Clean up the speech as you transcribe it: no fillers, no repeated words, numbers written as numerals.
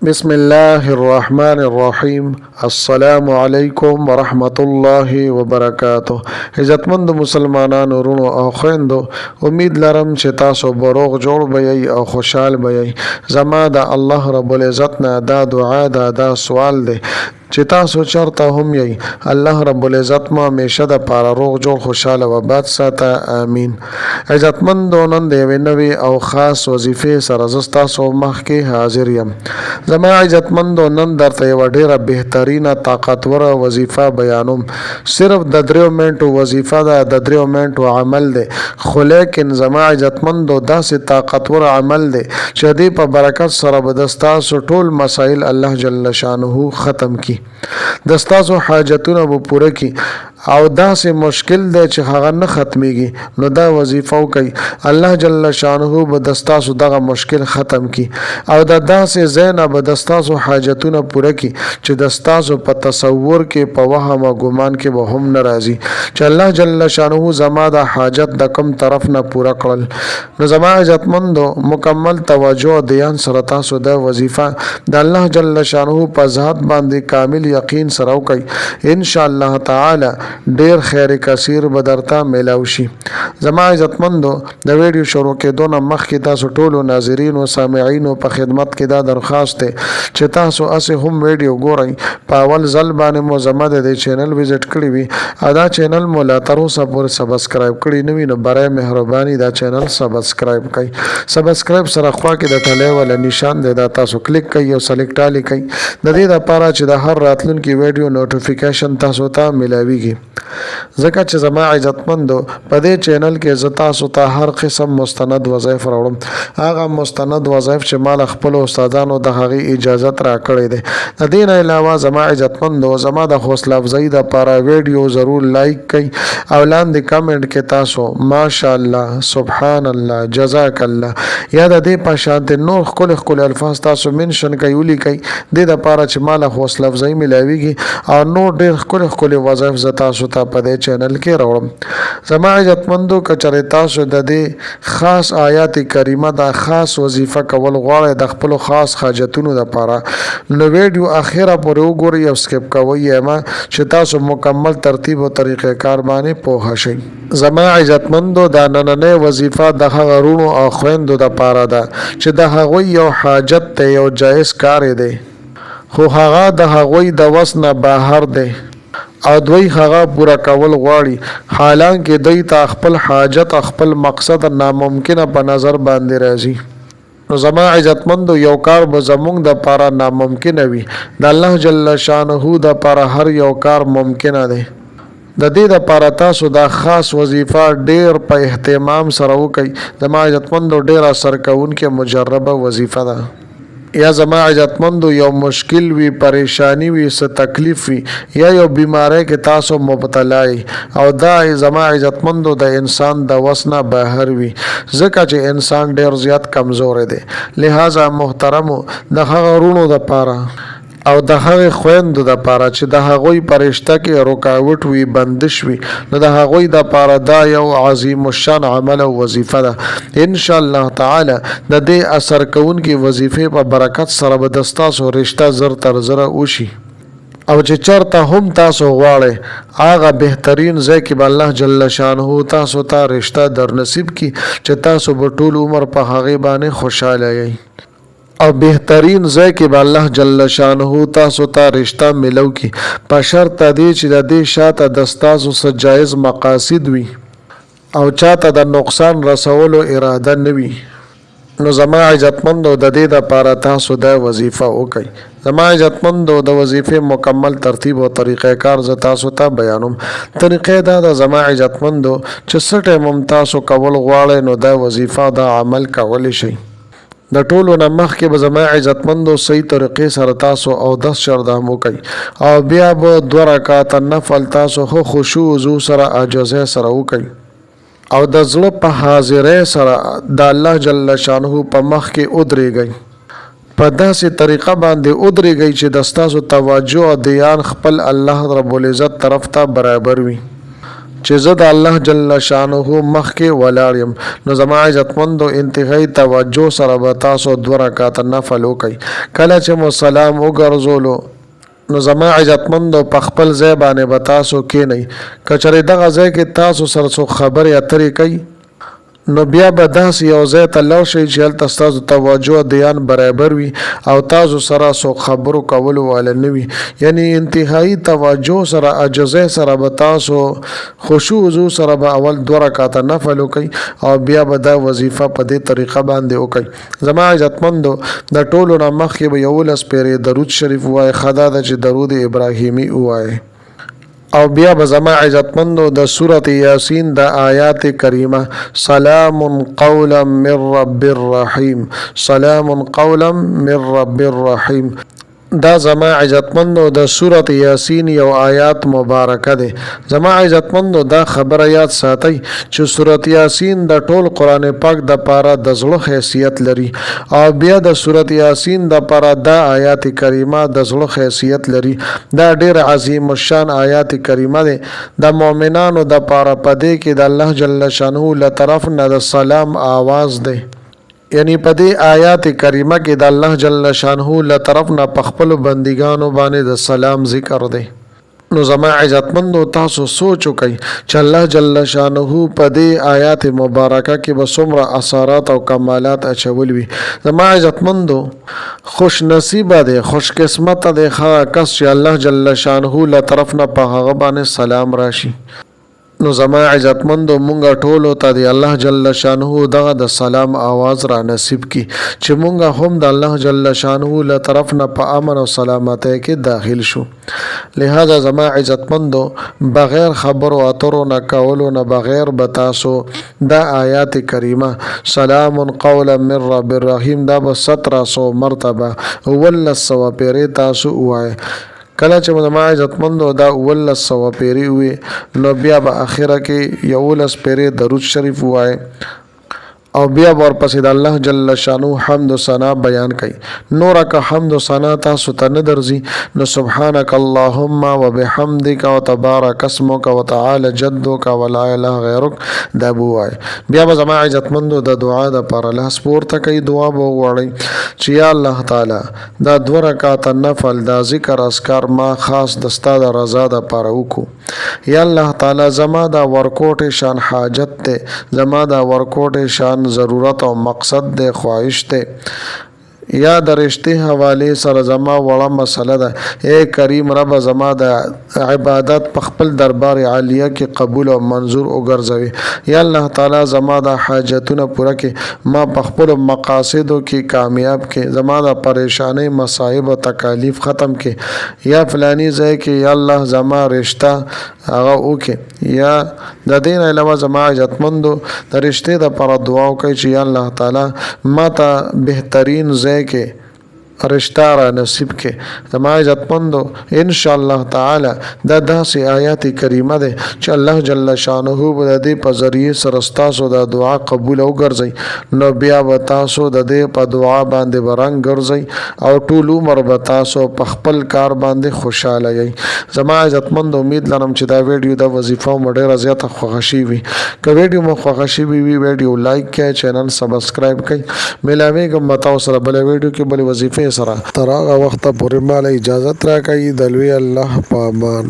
بسم الله الرحمن الرحیم. السلام علیکم ورحمت الله وبرکاته. عزتمند مسلمانانو ورونو او خويندو، امید لرم چې تاسو بروغ جوړ بئ او خوشحال بئ. زما د الله رب العزت نه دا دعا ده، دا سوال دی چې تاسو چرته هم یی، الله رب العزت ما همیشه د پاره روغ جوړ خوشاله و باد ساته، امین. عزتمندو، نن د یوې نوې او خاص وظیفې سره زه تاسو مخکې حاضر یم. زما عزتمندو، نن درته یوه ډیره بهترینه طاقتوره وظیفه بیانوم. صرف د 3 منټو وظیفه ده، د 3 منټو عمل دی، خو لیکن زما عزتمندو داسې طاقتور عمل دی چې دې په برکت سره به د ستاسو ټول مسایل الله جل شانه ختم کی، د ستاسو حاجتونه به پوره کی، او داسې مشکل دی چې هغه نه ختمیږي. نو دا وظیفه وکئ، الله جل شانه به د ستاسو دغه مشکل ختم کی، او د داسې ځای نه به د ستاسو حاجتونه پوره کی چې د ستاسو په تصور کې، په وهم او ګمان کې به هم نه راځي چې الله جل شانه زما د حاجت د کوم طرف نه پوره کړل. نو زما عزتمندو، مکمل توجه او دھیان سره تاسو د وظیفه د الله جل شانه په ذات باندې کامل یقین سره وکئ. ان شاء الله تعالی ډیر خیر کثیر به درته میلاو شي. زما عزتمندو، د ویډیو شروع کېدو نه مخکې تاسو ټولو ناظرینو سامعینو په خدمت کې دا درخواست دی چې تاسو اسې هم ویډیو ګورئ. په اول ځل باندې مو زما د دې چینل وزټ کړی وي او دا چینل مو لا تر اوسه پورې سبسکرایب کړی نه وي، نو برای مهرباني دا چینل سبسکرایب کړئ. سبسکرایب سره خوا کې د ټلې ولا نشان دی، دا تاسو کلیک کړئ او سلیکټ علی کړئ، د دې لپاره چې د هر راتلونکي ویډیو نوټیفیکیشن تاسو ته ملاويږي. ځکه چې زما عزتمندو، په دې چینل کې زه تاسو ته هر قسم مستند وظایف راوړم. هغه مستند وظایف چې مال خپل استادانو د هغې اجازت را کړی دی. د دې نه علاوه زما عزتمندو، زما د حوصله افزایی دپاره ویډیو ضرور لایک کړئ او لاندې کمنټ کې تاسو ماشاءالله، سبحان الله، جزاک الله یا د دې په شانتې نور ښکلي الفاظ تاسو منشن کوئ، ولیکئ، دې دپاره چې مال حوصله افزایی ملاویږي او نور ډېر ښکلي وظایف زه تاسو ته په دې چینل کې راوړم. زما عزتمندو، که چېرې تاسو د دې خاص آیات کریمه د خاص وظیفه کول غواړئ د خپلو خاص حاجتونو دپاره، نو ویډیو اخره پورې وګورئ او سکپ کوئ یې مه چې تاسو مکمل ترتیب او طریقې کار باندې پوه شئ. زما عزتمندو، دا نننۍ وظیفه د هغه رونو او خویندو دپاره ده چې د هغوی یو حاجت دی، یو جایز کار دی، خو هغه د هغوی د وس نه بهر دی او دوی هغه پوره کول غواړي، حالانکه دوی ته خپل حاجت خپل مقصد ناممکنه په نظر باندې راځي. نو زما عزتمندو، یو کار به زمونږ د پاره ناممکنه وي، د الله جل شانه د پاره هر یو کار ممکنه دی. د دې دپاره تاسو دا خاص وظیفه ډیر په اهتمام سره وکئ. زما عزتمندو، ډیر اثر کوونکې مجربه وظیفه ده. یا زما عزتمندو، یو مشکل وي، پریشانی وي، څه تکلیف وي، یا یو بیماری کې تاسو مبتلا او دا زما عزتمندو د انسان د وس نه بهر وي، ځکه چې انسان ډیر زیات کمزور دی. لہذا محترمو، د هغه رونو دپاره او د هغې خویندو دپاره چې د هغوی په رشته کې رکاوټ وي، بندش وي، نو د هغوی دپاره دا یو عظیم الشان عمل او وظیفه ده. ان شاء الله تعالی د دې اثر کوونکې وظیفې په برکت سره به د ستاسو رشته زر تر زره وشي، او چې چرته هم تاسو غواړئ هغه بهترین ځای کې به الله جل شانه تاسو ته رشته در نصیب کی چې تاسو به ټول عمر په هغې باندې خوشحاله یئ، او بهترین ځای کې به الله جل شانه تاسو ته رشته ملو کی، په شرط دې چې د دې شاته د ستاسو څه جایز مقاصد وي او چاته د نقصان رسولو اراده نه وي. نو زما عزتمندو، د دې دپاره تاسو دا وظیفه وکئ. زما عزتمندو، د وظیفې مکمل ترتیب او طریقې کار زه تاسو ته بیانوم. طریقې دا ده زما عزتمندو چې څه ټایم هم تاسو کول غواړئ نو دا وظیفه دا عمل کولی شئ. د ټولو نه مخکې به زما عزتمندو صحیح طریقې سره تاسو اودس چردام وکئ او بیا به 2 رکعاته نفل تاسو خو خشوع وضو سره عاجزۍ سره وکئ او د زړه په حاضرۍ سره د الله جل شانه په مخ کې ودرېږئ. په داسې طریقه باندې ودرېږئ چې د ستاسو توجه او دھیان خپل الله رب العزت طرف ته برابر وي. چې زه د الله جل شانه مخ کې ولاړ یم نو زما عزتمندو انتهایی توجه سره به تاسو 2 رکعات نفل وکئ. کله چې مو سلام وګرځولو نو زما عزتمندو په خپل ځای باندې به تاسو کښېنئ. که چېرې دغه ځای کې تاسو سره څوک خبرې اترې کوي نو بیا به داسې یو ځای ته لاړ شئ چې هلته ستاسو توجه دیان برابر وي او تاسو سره څوک خبرو کولو والا نه وي. یعنی انتهایی توجه سره عجزۍ سره به تاسو خشوع وضو سره به اول 2 رکعات نفل وکئ او بیا به دا وظیفه په دې طریقه باندې وکئ. زما عزتمندو د ټولو نه مخکې به 11 پیرې درود شریف ووایئ. ښه دا ده چې درود ابراهیمي ووایئ او بیا به زما عزتمندو د سورة یاسین د آیات کریمه سلام قولا من رب الرحیم، سلام قولا من رب الرحیم، دا زما عزتمندو د سورة یاسین یو آیات مبارکه ده. زما عزتمندو دا خبره یاد ساتئ چې سورة یاسین د ټول قرآن پاک د پاره د زړه حیثیت لري او بیا د سورة یاسین د پاره دا آیات کریمه د زړه حیثیت لري. دا ډیر عظیم الشان آیات کریمه ده. د مؤمنانو د پاره پدې کې د الله جل شانه له طرف نه د سلام आवाज ده. یعنی په دې آیات کریمه کې د الله جل شانه له طرف نه په خپل بندګانو باندې د سلام ذکر دی. نو زما عزتمندو تاسو سوچ وکئ چې الله جل شانه په دې آیات مبارکه کې به څومره اثرات او کمالات اچول وي. زما عزتمندو خوش نصیبه دی، خوش قسمت دی هغه کس چې الله جل شانه له طرف نه په هغه باندې سلام راشي. نو زما عزتمندو مونږه ټولو ته دی الله جل شانه دغه د سلام आवाज را نصیب کی چې مونږه هم د الله جل شانه له طرف نه په امن او سلامتی کې داخل شو. لہذا زما عزتمندو بغیر خبرو اترو نه کولو نه بغیر بتاسو دا آیات کریمه سلام قولا من رب الرحیم دا به 1700 مرتبه ول سو پیری تاسو وای. کله چې زما عزتمندو دا 1100 پیری وي نو بیا به اخره کې 11 پیری درود شریف وای او بیا ورپسې د الله جل شانو حمد و ثنا بیان کړي. نور که حمد و ثنا تاسو ته نه درځي نو سبحانك اللهم وبحمدك وتبارك اسمك وتعالى جدك ولا اله غيرك دا بوای. بیا به زما عزتمندو د دعا د پر الله سپورته کوي. دعا به وغواړي چې یا الله تعالی دا 2 رکعات نفل دا ذکر اذکار ما خاص د ستاد رضا د پر وکړو. یا الله تعالی زما دا ورکوټ شان حاجت ته، زما دا ورکوټ شان ضرورت او مقصد دے، خواہش دے یا درشته حواله سره زما وړه مسله ده. اے کریم رب زما د عبادت په خپل دربار عالیه کې قبول او منظور وګرځوي. یا الله تعالی زما د حاجتونه پوره کې، ما په خپل مقاصدو کې کامیاب کې، زما د پریشانی مصائب او تکالیف ختم کې. یا فلانی ځای کې یا الله زما رشتہ هغه وکي. یا د دین علاوه زما عزتمندو د رشته د پر دعا کوي چې یا الله تعالی ما ته بهترین ځای کې رشتہ را نصیب کې. زما عزتمندو ان شاء الله تعالی دا داسې آیات کریمه ده چې الله جل شانه به د دې په ذریعه سره تاسو د دعا قبول او ګرځي. نو بیا به تاسو د دې په دعا باندې ورنګ ګرځي او ټول عمر به تاسو په خپل کار باندې خوشاله یي. زما عزتمند امید لرم چې دا ویډیو د وظیفه مډه زیاته خوښ شي وي. که ویډیو مو خوښ شي وي ویډیو لایک کړئ، چینل سبسکرایب کړئ. ملاویږم متاو سره بل ویډیو کې بل وظیفه سره. تر هغه وخت پورې مال اجازه راکړئ. د لوی الله په امان.